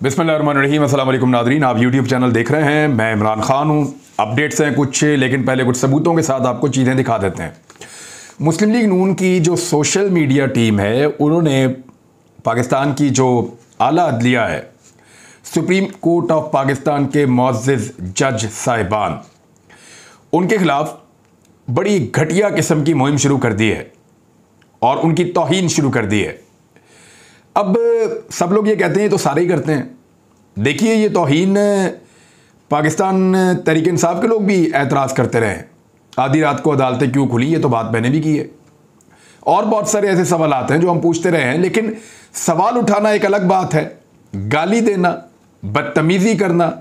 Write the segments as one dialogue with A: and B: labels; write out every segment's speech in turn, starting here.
A: बिस्मिल्लाहिर्रहमानिर्रहीम। अस्सलाम वालेकुम नादरीन, आप यूट्यूब चैनल देख रहे हैं। मैं इमरान खान हूँ। अपडेट्स हैं कुछ, लेकिन पहले कुछ सबूतों के साथ आपको चीज़ें दिखा देते हैं। मुस्लिम लीग नून की जो सोशल मीडिया टीम है, उन्होंने पाकिस्तान की जो आला अदलिया है, सुप्रीम कोर्ट ऑफ पाकिस्तान के मुअज़्ज़िज़ जज साहिबान, उनके खिलाफ बड़ी घटिया किस्म की मुहिम शुरू कर दी है और उनकी तौहीन शुरू कर दी है। अब सब लोग ये कहते हैं तो सारे ही करते हैं। देखिए, ये तौहीन पाकिस्तान तहरीक इंसाफ के लोग भी एतराज़ करते रहे। आधी रात को अदालतें क्यों खुली, ये तो बात मैंने भी की है। और बहुत सारे ऐसे सवाल आते हैं जो हम पूछते रहे हैं, लेकिन सवाल उठाना एक अलग बात है, गाली देना, बदतमीज़ी करना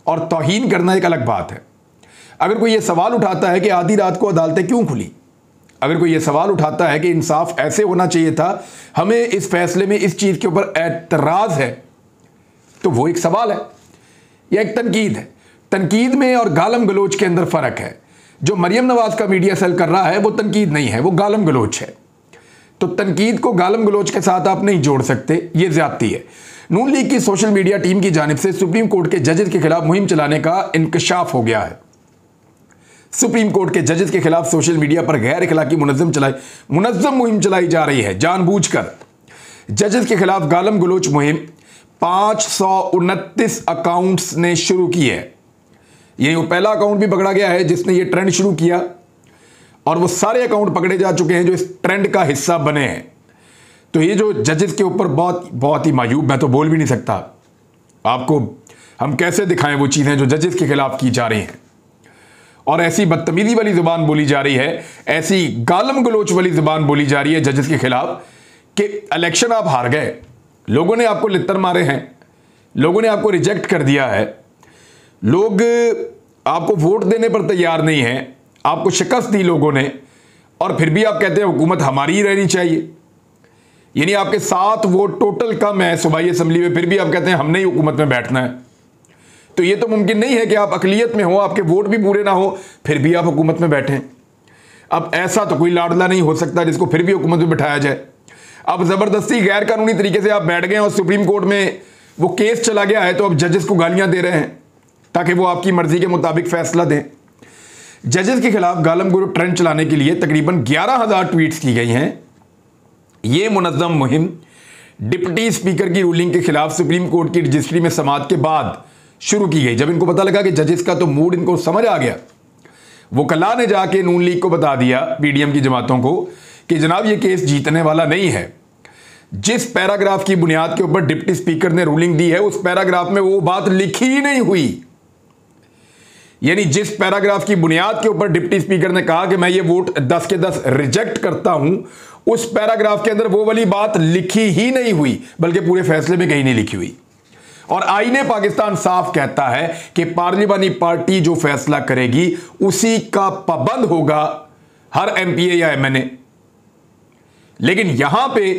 A: और तौहीन करना एक अलग बात है। अगर कोई ये सवाल उठाता है कि आधी रात को अदालतें क्यों खुली, अगर कोई ये सवाल उठाता है कि इंसाफ ऐसे होना चाहिए था, हमें इस फैसले में इस चीज़ के ऊपर एतराज़ है, तो वो एक सवाल है या एक तनकीद है। तनकीद में और गालम गलोच के अंदर फ़र्क है। जो मरियम नवाज़ का मीडिया सेल कर रहा है वो तनकीद नहीं है, वो गालम गलोच है। तो तनकीद को गालम गलोच के साथ आप नहीं जोड़ सकते, ये ज़्यादती है। नून लीग की सोशल मीडिया टीम की जानिब से सुप्रीम कोर्ट के जजेस के खिलाफ मुहिम चलाने का इंकशाफ हो गया है। सुप्रीम कोर्ट के जजेस के खिलाफ सोशल मीडिया पर गैर इखलाकी मुनज़्ज़म मुहिम चलाई जा रही है। जानबूझकर जजेस के खिलाफ गालम गलोच मुहिम 529 अकाउंट्स ने शुरू की है। ये पहला अकाउंट भी पकड़ा गया है जिसने ये ट्रेंड शुरू किया, और वो सारे अकाउंट पकड़े जा चुके हैं जो इस ट्रेंड का हिस्सा बने हैं। तो ये जो जजेस के ऊपर बहुत ही मायूब, मैं तो बोल भी नहीं सकता आपको, हम कैसे दिखाएं वो चीज़ें जो जजेस के खिलाफ की जा रही हैं। और ऐसी बदतमीजी वाली ज़ुबान बोली जा रही है, ऐसी गालम गलोच वाली ज़ुबान बोली जा रही है जजेस के खिलाफ कि इलेक्शन आप हार गए, लोगों ने आपको लित्तर मारे हैं, लोगों ने आपको रिजेक्ट कर दिया है, लोग आपको वोट देने पर तैयार नहीं हैं, आपको शिकस्त दी लोगों ने, और फिर भी आप कहते हैं हुकूमत हमारी ही रहनी चाहिए। यानी आपके 7 वोट टोटल कम है सूबाई असम्बली में, फिर भी आप कहते हैं हमने ही हुकूमत में बैठना है। तो ये तो मुमकिन नहीं है कि आप अकलियत में हो, आपके वोट भी पूरे ना हो, फिर भी आप हुकूमत में बैठें। अब ऐसा तो कोई लाडला नहीं हो सकता जिसको फिर भी हुकूमत में बिठाया जाए। अब ज़बरदस्ती गैर कानूनी तरीके से आप बैठ गए और सुप्रीम कोर्ट में वो केस चला गया है, तो अब जजेस को गालियां दे रहे हैं ताकि वो आपकी मर्जी के मुताबिक फैसला दें। जजेस के खिलाफ गालम गलोच ट्रेंड चलाने के लिए तकरीबन 11,000 ट्वीट्स की गई हैं। ये मुनज़्ज़म मुहिम डिप्टी स्पीकर की रूलिंग के खिलाफ सुप्रीम कोर्ट की रजिस्ट्री में समाअत के बाद शुरू की गई। जब इनको पता लगा कि जजेस का तो मूड इनको समझ आ गया, वो कला ने जाके नून लीग को बता दिया, पीडीएम की जमातों को, कि जनाब ये केस जीतने वाला नहीं है। जिस पैराग्राफ की बुनियाद के ऊपर डिप्टी स्पीकर ने रूलिंग दी है, उस पैराग्राफ में वो बात लिखी ही नहीं हुई। यानी जिस पैराग्राफ की बुनियाद के ऊपर डिप्टी स्पीकर ने कहा कि मैं ये वोट 10 के 10 रिजेक्ट करता हूं, उस पैराग्राफ के अंदर वो वाली बात लिखी ही नहीं हुई, बल्कि पूरे फैसले में कहीं नहीं लिखी हुई। और आईने पाकिस्तान साफ कहता है कि पार्लिमानी पार्टी जो फैसला करेगी उसी का पाबंद होगा हर एमपीए या एमएनए। लेकिन यहां पे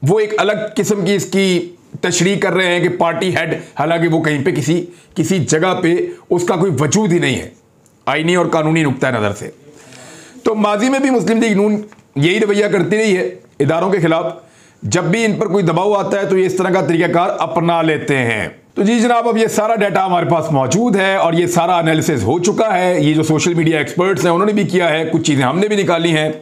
A: वो एक अलग किस्म की इसकी तशरीह कर रहे हैं कि पार्टी हेड, हालांकि वो कहीं पे किसी जगह पे उसका कोई वजूद ही नहीं है आईनी और कानूनी नुक्ता नज़र से। तो माजी में भी मुस्लिम लीग नून यही रवैया करती रही है इदारों के खिलाफ। जब भी इन पर कोई दबाव आता है तो ये इस तरह का तरीकाकार अपना लेते हैं। तो जी जनाब, अब ये सारा डाटा हमारे पास मौजूद है और ये सारा एनालिसिस हो चुका है। ये जो सोशल मीडिया एक्सपर्ट्स हैं उन्होंने भी किया है, कुछ चीज़ें हमने भी निकाली हैं।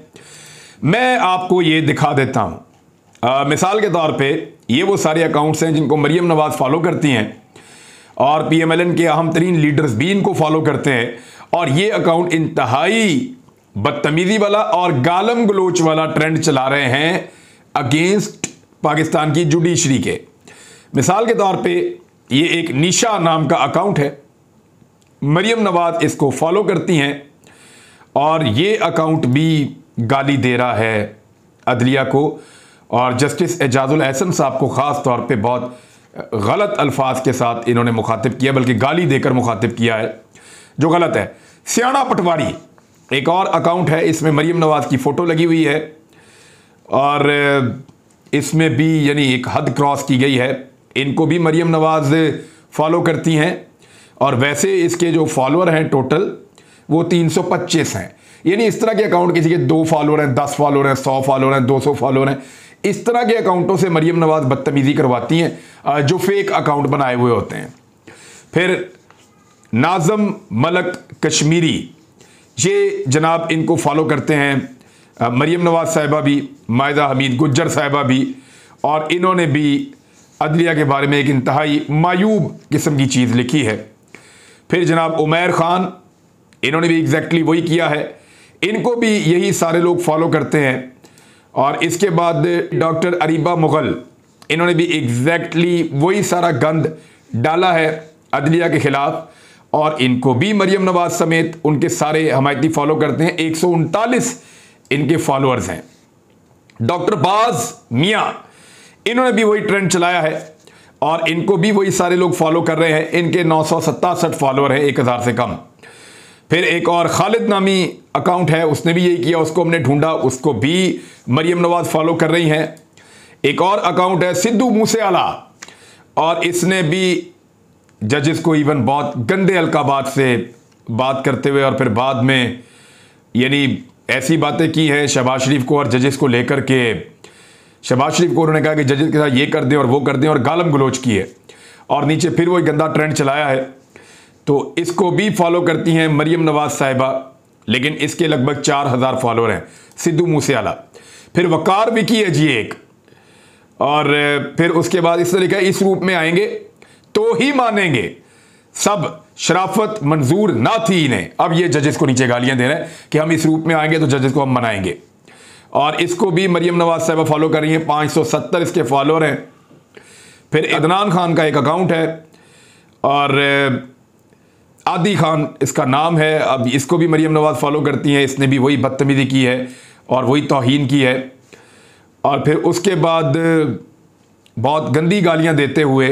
A: मैं आपको ये दिखा देता हूँ। मिसाल के तौर पे ये वो सारे अकाउंट्स हैं जिनको मरियम नवाज़ फॉलो करती हैं, और PMLN के अहम तरीन लीडर्स भी इनको फॉलो करते हैं। और ये अकाउंट इंतहाई बदतमीज़ी वाला और गालम गलोच वाला ट्रेंड चला रहे हैं अगेंस्ट पाकिस्तान की जुडिशरी के। मिसाल के तौर पे ये एक निशा नाम का अकाउंट है, मरियम नवाज इसको फॉलो करती हैं, और ये अकाउंट भी गाली दे रहा है अदलिया को, और जस्टिस एजाजुल एहसन साहब को ख़ास तौर पे बहुत गलत अल्फाज के साथ इन्होंने मुखातिब किया, बल्कि गाली देकर मुखातिब किया है, जो गलत है। सियाना पटवारी एक और अकाउंट है, इसमें मरियम नवाज की फ़ोटो लगी हुई है, और इसमें भी यानी एक हद क्रॉस की गई है। इनको भी मरियम नवाज फॉलो करती हैं, और वैसे इसके जो फॉलोअर हैं टोटल वो 325 हैं। यानी इस तरह के अकाउंट किसी के 2 फॉलोअर हैं, 10 फॉलोअर हैं, 100 फॉलोअर हैं, 200 फॉलोअर हैं, इस तरह के अकाउंटों से मरियम नवाज बदतमीजी करवाती हैं जो फेक अकाउंट बनाए हुए होते हैं। फिर नाज़म मलक कश्मीरी, ये जनाब इनको फॉलो करते हैं मरियम नवाज साहिबा भी, मायदा हमीद गुज्जर साहिबा भी, और इन्होंने भी अदलिया के बारे में एक इंतहाई मायूब किस्म की चीज़ लिखी है। फिर जनाब उमैर ख़ान, इन्होंने भी एग्जैक्टली वही किया है, इनको भी यही सारे लोग फॉलो करते हैं। और इसके बाद डॉक्टर अरीबा मुग़ल, इन्होंने भी एग्जैक्टली वही सारा गंद डाला है अदलिया के ख़िलाफ़, और इनको भी मरियम नवाज समेत उनके सारे हमायती फॉलो करते हैं। 139 इनके फॉलोअर्स हैं। डॉक्टर बाज मियाँ, इन्होंने भी वही ट्रेंड चलाया है और इनको भी वही सारे लोग फॉलो कर रहे हैं। इनके 967 फॉलोअर हैं, 1000 से कम। फिर एक और खालिद नामी अकाउंट है, उसने भी यही किया, उसको हमने ढूंढा, उसको भी मरियम नवाज फॉलो कर रही हैं। एक और अकाउंट है सिद्धू मूसेवाला, और इसने भी जजेस को इवन बहुत गंदे अलकाबात से बात करते हुए और फिर बाद में यानी ऐसी बातें की हैं शहबाज शरीफ को और जजेस को लेकर के। शहबाज शरीफ को उन्होंने कहा कि जजेस के साथ ये कर दें और वो कर दें, और गालम गलोच की है, और नीचे फिर वही गंदा ट्रेंड चलाया है। तो इसको भी फॉलो करती हैं मरियम नवाज साहिबा, लेकिन इसके लगभग 4000 फॉलोअर हैं सिद्धू मूसेवाला। फिर वकार विकी है जी एक, और फिर उसके बाद इस तरीके इस रूप में आएंगे तो ही मानेंगे सब, शराफत मंजूर ना थी इन्हें। अब ये जजेस को नीचे गालियां दे रहे हैं कि हम इस रूप में आएंगे तो जजेस को हम मनाएंगे, और इसको भी मरियम नवाज साहिबा फॉलो कर रही हैं। 570 इसके फॉलोअर हैं। फिर अदनान खान का एक अकाउंट है, और आदि खान इसका नाम है। अब इसको भी मरियम नवाज फॉलो करती हैं। इसने भी वही बदतमीजी की है और वही तौहीन की है। और फिर उसके बाद बहुत गंदी गालियां देते हुए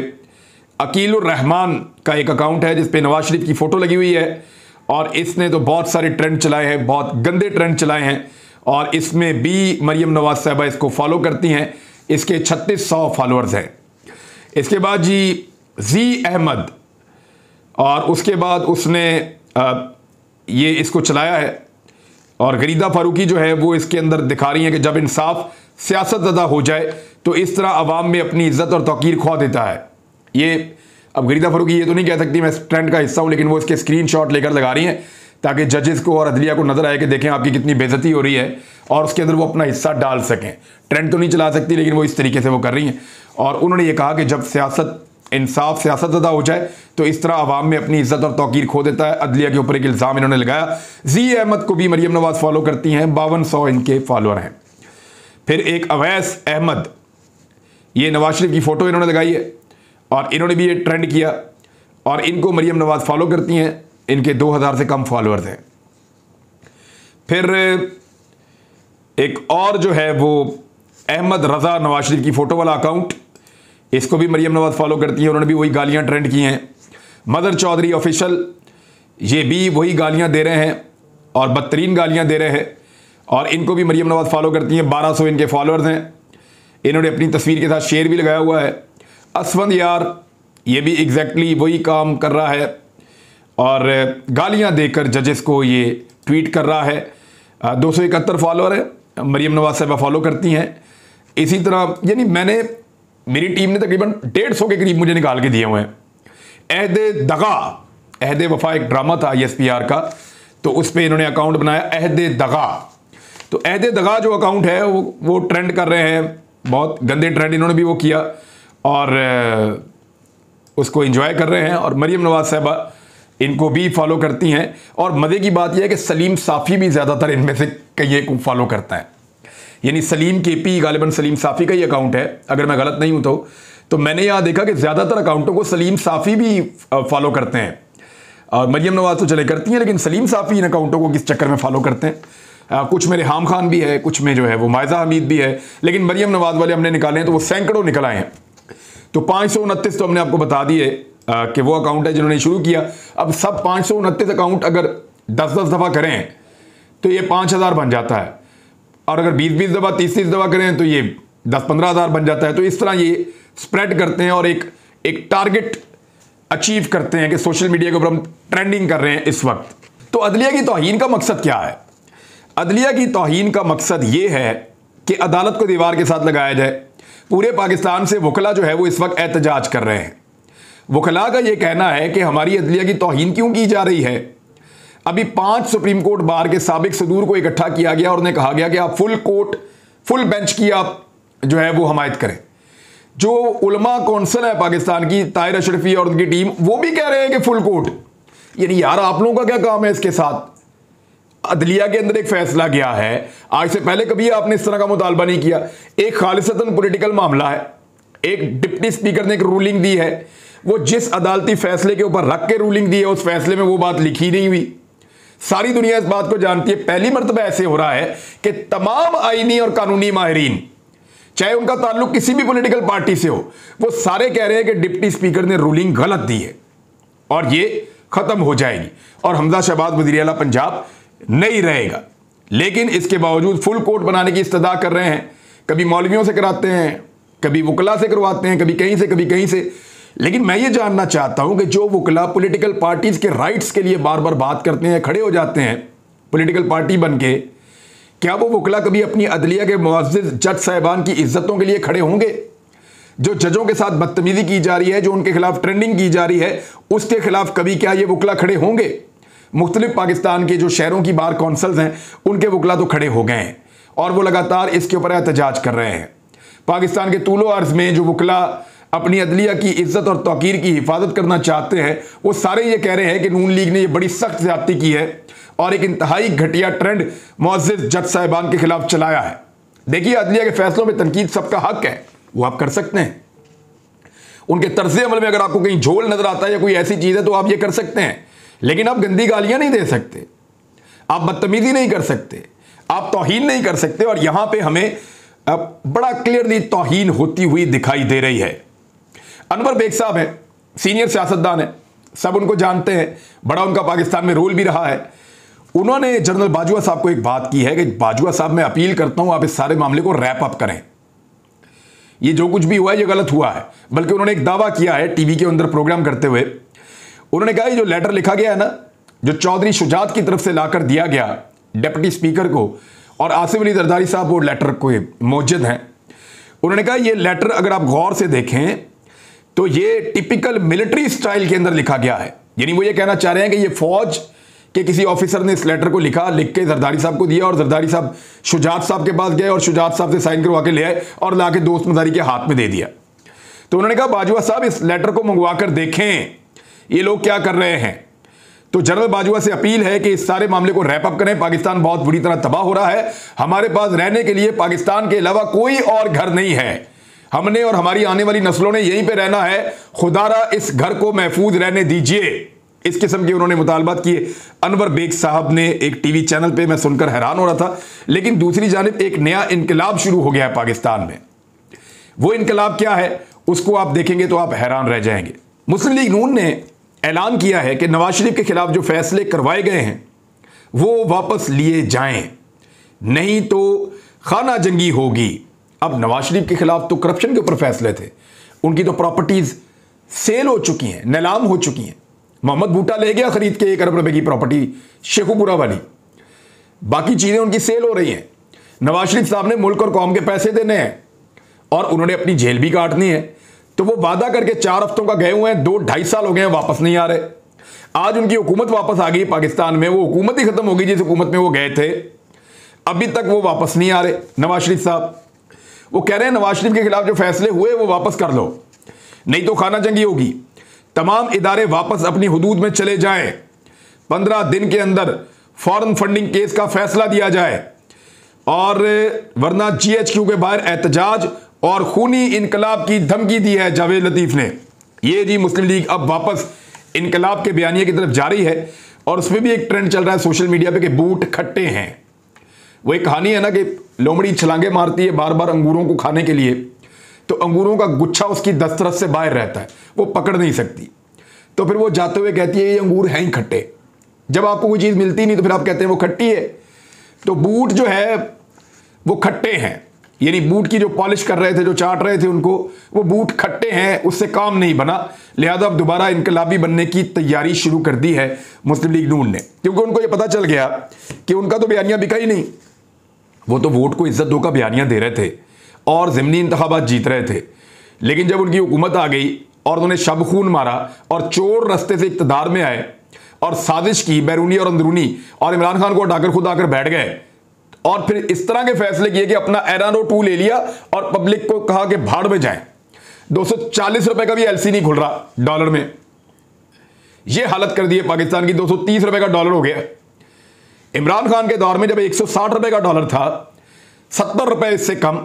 A: अकीलुर रहमान का एक अकाउंट है जिस पे नवाज शरीफ की फ़ोटो लगी हुई है, और इसने तो बहुत सारे ट्रेंड चलाए हैं, बहुत गंदे ट्रेंड चलाए हैं, और इसमें भी मरियम नवाज साहिबा इसको फॉलो करती हैं। इसके 3600 फॉलोअर्स हैं। इसके बाद जी अहमद, और उसके बाद उसने ये इसको चलाया है, और गरीदा फारूकी जो है वो इसके अंदर दिखा रही हैं कि जब इंसाफ सियासत ज़दा हो जाए तो इस तरह आवाम में अपनी इज्जत और तौकीर खो देता है। ये अब गरीदा फारूकी ये तो नहीं कह सकती मैं इस ट्रेंड का हिस्सा हूँ, लेकिन वो इसके स्क्रीनशॉट लेकर लगा रही हैं ताकि जजेस को और अदलिया को नजर आए कि देखें आपकी कितनी बेइज्जती हो रही है, और उसके अंदर वो अपना हिस्सा डाल सकें। ट्रेंड तो नहीं चला सकती, लेकिन वो इस तरीके से वो कर रही हैं। और उन्होंने ये कहा कि जब इंसाफ सियासत ज़दा हो जाए तो इस तरह आवाम में अपनी इज्जत और तौकीर खो देता है। अदलिया के ऊपर एक इल्ज़ाम इन्होंने लगाया। जी अहमद को भी मरियम नवाज फॉलो करती हैं, 5200 इनके फॉलोअर हैं। फिर एक अवैस अहमद, ये नवाज शरीफ की फ़ोटो इन्होंने लगाई है, और इन्होंने भी ये ट्रेंड किया, और इनको मरियम नवाज फॉलो करती हैं। इनके 2000 से कम फॉलोअर्स हैं। फिर एक और जो है वो अहमद रज़ा नवाज शरीफ की फ़ोटो वाला अकाउंट, इसको भी मरियम नवाज फॉलो करती है। उन्होंने भी वही गालियां ट्रेंड की हैं। मदर चौधरी ऑफिशियल, ये भी वही गालियां दे रहे हैं और बदतरीन गालियां दे रहे हैं, और इनको भी मरियम नवाज फॉलो करती हैं। 1200 इनके फॉलोअर्स हैं। इन्होंने अपनी तस्वीर के साथ शेर भी लगाया हुआ है। असफंद यार, ये भी एग्जैक्टली वही काम कर रहा है, और गालियां देकर जजेस को ये ट्वीट कर रहा है। 271 फॉलोअर है, मरियम नवाज साहिबा फॉलो करती हैं। इसी तरह यानी मेरी टीम ने तकरीबन 150 के करीब मुझे निकाल के दिए हुए हैं। अहदे दगा, अहदे वफा एक ड्रामा था ESPR का, तो उस पर इन्होंने अकाउंट बनाया अहदे दगा। तो अहदे दगा जो अकाउंट है वो ट्रेंड कर रहे हैं, बहुत गंदे ट्रेंड इन्होंने भी वो किया, और उसको एंजॉय कर रहे हैं। और मरियम नवाज साहिबा इनको भी फॉलो करती हैं। और मज़े की बात यह है कि सलीम साफ़ी भी ज़्यादातर इनमें से कई को फॉलो करता है। यानी सलीम KP, गालिबन सलीम साफ़ी का ही अकाउंट है, अगर मैं गलत नहीं हूं तो मैंने यहां देखा कि ज़्यादातर अकाउंटों को सलीम साफ़ी भी फॉलो करते हैं। और मरियम नवाज तो चले करती हैं, लेकिन सलीम साफ़ी इन अकाउंटों को किस चक्कर में फॉलो करते हैं। कुछ में रेहाम खान भी है, कुछ में जो है वो मायजा हमीद भी है, लेकिन मरियम नवाज वाले हमने निकाले हैं तो वो सैकड़ों निकल आए हैं। तो 529 तो हमने आपको बता दिए कि वो अकाउंट है जिन्होंने शुरू किया। अब सब 529 अकाउंट अगर 10-10 दफ़ा करें तो ये 5000 बन जाता है, और अगर 20-20 दफ़ा 30-30 दफ़ा करें तो ये 10-15 हज़ार बन जाता है। तो इस तरह ये स्प्रेड करते हैं और एक टारगेट अचीव करते हैं कि सोशल मीडिया के ऊपर हम ट्रेंडिंग कर रहे हैं इस वक्त। तो अदलिया की तौहीन का मकसद क्या है? अदलिया की तौहीन का मकसद ये है कि अदालत को दीवार के साथ लगाया जाए। पूरे पाकिस्तान से वकला जो है वो इस वक्त एहतजाज कर रहे हैं। वकला का ये कहना है कि हमारी अदलिया की तौहीन क्यों की जा रही है। अभी 5 सुप्रीम कोर्ट बार के साबिक सदूर को इकट्ठा किया गया और उन्हें कहा गया कि आप फुल बेंच की आप जो है वो हमायत करें। जो उलमा कौंसिल है पाकिस्तान की, ताहिर अशरफी और उनकी टीम, वो भी कह रहे हैं कि फुल कोर्ट। यानी यार आप लोगों का क्या काम है इसके साथ। अदलिया के अंदर एक फैसला गया है, आज से पहले कभी आपने इस तरह का मुतालबा नहीं किया। एक खालिसतन पॉलिटिकल मामला है, एक डिप्टी स्पीकर ने एक रूलिंग दी है, वो जिस अदालती फैसले के ऊपर रख के रूलिंग दी है उस फैसले में वो बात लिखी नहीं हुई। सारी दुनिया इस बात को जानती है। पहली मर्तबा ऐसे हो रहा है कि तमाम आईनी और कानूनी माहिरीन, चाहे उनका ताल्लुक किसी भी पॉलिटिकल पार्टी से हो, वो सारे कह रहे हैं कि डिप्टी स्पीकर ने रूलिंग गलत दी है और ये खत्म हो जाएगी और हमजा शहबाज वज़ीर आला पंजाब नहीं रहेगा। लेकिन इसके बावजूद फुल कोर्ट बनाने की इस्तदा कर रहे हैं। कभी मौलवियों से कराते हैं, कभी वकला से करवाते हैं, कभी कहीं से कभी कहीं से। लेकिन मैं ये जानना चाहता हूं कि जो वकला पॉलिटिकल पार्टीज के राइट्स के लिए बार बार बात करते हैं, खड़े हो जाते हैं पॉलिटिकल पार्टी बन के, क्या वो वकला कभी अपनी अदलिया के मुअज़्ज़िज़ जज साहिबान की इज्जतों के लिए खड़े होंगे? जो जजों के साथ बदतमीजी की जा रही है, जो उनके खिलाफ ट्रेंडिंग की जा रही है, उसके खिलाफ कभी क्या ये वकला खड़े होंगे? मुख्तलिफ पाकिस्तान के जो शहरों की बार कौंसल्स हैं उनके वकला तो खड़े हो गए हैं और वो लगातार इसके ऊपर एहतजाज कर रहे हैं। पाकिस्तान के तूलो अर्ज में जो वकला अपनी अदलिया की इज्जत और तौकीर की हिफाजत करना चाहते हैं, वो सारे ये कह रहे हैं कि नून लीग ने ये बड़ी सख्त ज्यादती की है और एक इंतहाई घटिया ट्रेंड मुअज़्ज़िज़ जज साहिबान के खिलाफ चलाया है। देखिए, अदलिया के फैसलों में तनकीद सबका हक है, वो आप कर सकते हैं। उनके तर्ज़े अमल में अगर आपको कहीं झोल नजर आता है या कोई ऐसी चीज है तो आप ये कर सकते हैं, लेकिन आप गंदी गालियां नहीं दे सकते, आप बदतमीजी नहीं कर सकते, आप तौहीन नहीं कर सकते। और यहां पे हमें बड़ा क्लियरली तौहीन होती हुई दिखाई दे रही है। अनवर बेग साहब हैं, सीनियर सियासतदान हैं, सब उनको जानते हैं, बड़ा उनका पाकिस्तान में रोल भी रहा है। उन्होंने जनरल बाजवा साहब को एक बात की है कि बाजवा साहब, मैं अपील करता हूं आप इस सारे मामले को रैप अप करें। ये जो कुछ भी हुआ है ये गलत हुआ है। बल्कि उन्होंने एक दावा किया है टीवी के अंदर प्रोग्राम करते हुए, उन्होंने कहा जो लेटर लिखा गया है ना, जो चौधरी शुजात की तरफ से लाकर दिया गया डिप्टी स्पीकर को, और आसिफ अली जरदारी साहब वो लेटर को मौजूद हैं, उन्होंने कहा ये लेटर अगर आप गौर से देखें तो ये टिपिकल मिलिट्री स्टाइल के अंदर लिखा गया है। यानी वो ये कहना चाह रहे हैं कि ये फौज के किसी ऑफिसर ने इस लेटर को लिखा, लिख के जरदारी साहब को दिया और जरदारी साहब शुजात साहब के पास गए और शुजात साहब से साइन करवा के ले आए और लाके दोस्त मजारी के हाथ में दे दिया। तो उन्होंने कहा बाजवा साहब इस लेटर को मंगवा कर देखें ये लोग क्या कर रहे हैं। तो जनरल बाजवा से अपील है कि इस सारे मामले को रैप अप करें। पाकिस्तान बहुत बुरी तरह तबाह हो रहा है, हमारे पास रहने के लिए पाकिस्तान के अलावा कोई और घर नहीं है, हमने और हमारी आने वाली नस्लों ने यहीं पे रहना है, खुदारा इस घर को महफूज रहने दीजिए। इस किस्म के उन्होंने मुतालबात किए। अनवर बेग साहब ने एक टीवी चैनल पे, मैं सुनकर हैरान हो रहा था। लेकिन दूसरी जानिब एक नया इनकलाब शुरू हो गया है पाकिस्तान में। वो इनकलाब क्या है उसको आप देखेंगे तो आप हैरान रह जाएंगे। मुस्लिम लीग नून ने ऐलान किया है कि नवाज शरीफ के खिलाफ जो फैसले करवाए गए हैं वो वापस लिए जाएं, नहीं तो खाना जंगी होगी। अब नवाज शरीफ के खिलाफ तो करप्शन के ऊपर फैसले थे, उनकी तो प्रॉपर्टीज सेल हो चुकी हैं, नीलाम हो चुकी हैं। मोहम्मद बूटा ले गया खरीद के 1 अरब रुपए की प्रॉपर्टी शेखुपुरा वाली, बाकी चीजें उनकी सेल हो रही हैं। नवाज शरीफ साहब ने मुल्क और कौम के पैसे देने हैं और उन्होंने अपनी जेल भी काटनी है। तो वो वादा करके 4 हफ्तों का गए हुए हैं, 2-2.5 साल हो गए हैं, वापस नहीं आ रहे। आज उनकी हुकूमत वापस आ गई पाकिस्तान में, वो हुकूमत ही खत्म हो गई जिस हुकूमत में वो गए थे, अभी तक वो वापस नहीं आ रहे नवाज शरीफ साहब। वो कह रहे हैं नवाज शरीफ के खिलाफ जो फैसले हुए वो वापस कर लो, नहीं तो खाना जंगी होगी। तमाम इदारे वापस अपनी हुदूद में चले जाएं, 15 दिन के अंदर फॉरेन फंडिंग केस का फैसला दिया जाए, और वरना GHQ के बाहर एहतजाज और खूनी इनकलाब की धमकी दी है जावेद लतीफ ने। ये जी मुस्लिम लीग अब वापस इनकलाब के बयानिए की तरफ जा रही है। और उसमें भी एक ट्रेंड चल रहा है सोशल मीडिया पे कि बूट खट्टे हैं। वो एक कहानी है ना कि लोमड़ी छलांगे मारती है बार बार अंगूरों को खाने के लिए, तो अंगूरों का गुच्छा उसकी दस्तरस से बाहर रहता है, वो पकड़ नहीं सकती, तो फिर वो जाते हुए कहती है ये अंगूर हैं ही खट्टे। जब आपको कोई चीज़ मिलती नहीं तो फिर आप कहते हैं वो खट्टी है। तो बूट जो है वो खट्टे हैं, यानी बूट की जो पॉलिश कर रहे थे, जो चाट रहे थे उनको, वो बूट खट्टे हैं, उससे काम नहीं बना। लिहाजा अब दोबारा इनकलाबी बनने की तैयारी शुरू कर दी है मुस्लिम लीग नून ने, क्योंकि उनको ये पता चल गया कि उनका तो बयानिया बिका ही नहीं। वो तो वोट को इज्जत दो का बयानियां दे रहे थे और ज़िमनी इंतखाबात जीत रहे थे, लेकिन जब उनकी हुकूमत आ गई और उन्होंने शब खून मारा और चोर रास्ते से इक़्तिदार में आए और साजिश की बैरूनी और अंदरूनी, और इमरान खान को हटाकर खुद आकर बैठ गए और फिर इस तरह के फैसले किए कि अपना एरानो 2 ले लिया और पब्लिक को कहा कि भाड़ में जाएं। 240 रुपए का भी एलसी नहीं खुल रहा डॉलर में। यह हालत कर दी है पाकिस्तान की। 230 रुपए का डॉलर हो गया। इमरान खान के दौर में जब 160 रुपए का डॉलर था, 70 रुपए इससे कम,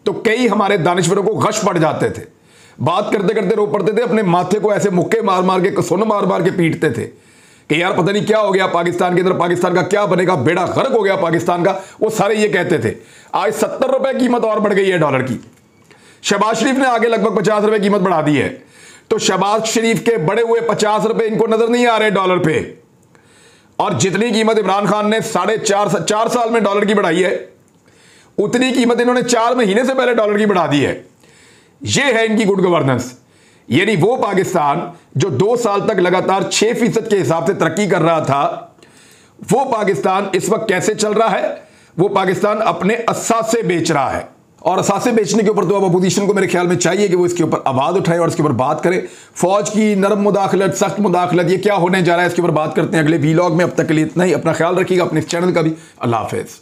A: तो कई हमारे दानिश्वरों को गश पड़ जाते थे, बात करते करते रो पड़ते थे, अपने माथे को ऐसे मुक्के मार मार के, सुन मार मार के पीटते थे कि यार पता नहीं क्या हो गया पाकिस्तान के अंदर, पाकिस्तान का क्या बनेगा, बेड़ा गर्क हो गया पाकिस्तान का। वो सारे ये कहते थे। आज 70 रुपए कीमत और बढ़ गई है डॉलर की। शहबाज शरीफ ने आगे लगभग 50 रुपए कीमत बढ़ा दी है, तो शहबाज शरीफ के बढ़े हुए 50 रुपए इनको नजर नहीं आ रहे डॉलर पे। और जितनी कीमत इमरान खान ने 4.5 साल में डॉलर की बढ़ाई है, उतनी कीमत इन्होंने 4 महीने से पहले डॉलर की बढ़ा दी है। यह है इनकी गुड गवर्नेंस। यानी वो पाकिस्तान जो 2 साल तक लगातार 6% के हिसाब से तरक्की कर रहा था, वो पाकिस्तान इस वक्त कैसे चल रहा है? वो पाकिस्तान अपने असासे बेच रहा है। और असासे बेचने के ऊपर तो अब अपोजिशन को मेरे ख्याल में चाहिए कि वो इसके ऊपर आवाज उठाए और इसके ऊपर बात करे। फौज की नरम मुदाखलत, सख्त मुदाखलत, ये क्या होने जा रहा है, इसके ऊपर बात करते हैं अगले वीलॉग में। अब तक के लिए इतना ही। अपना ख्याल रखिएगा, अपने चैनल का भी। अल्लाह हाफिज।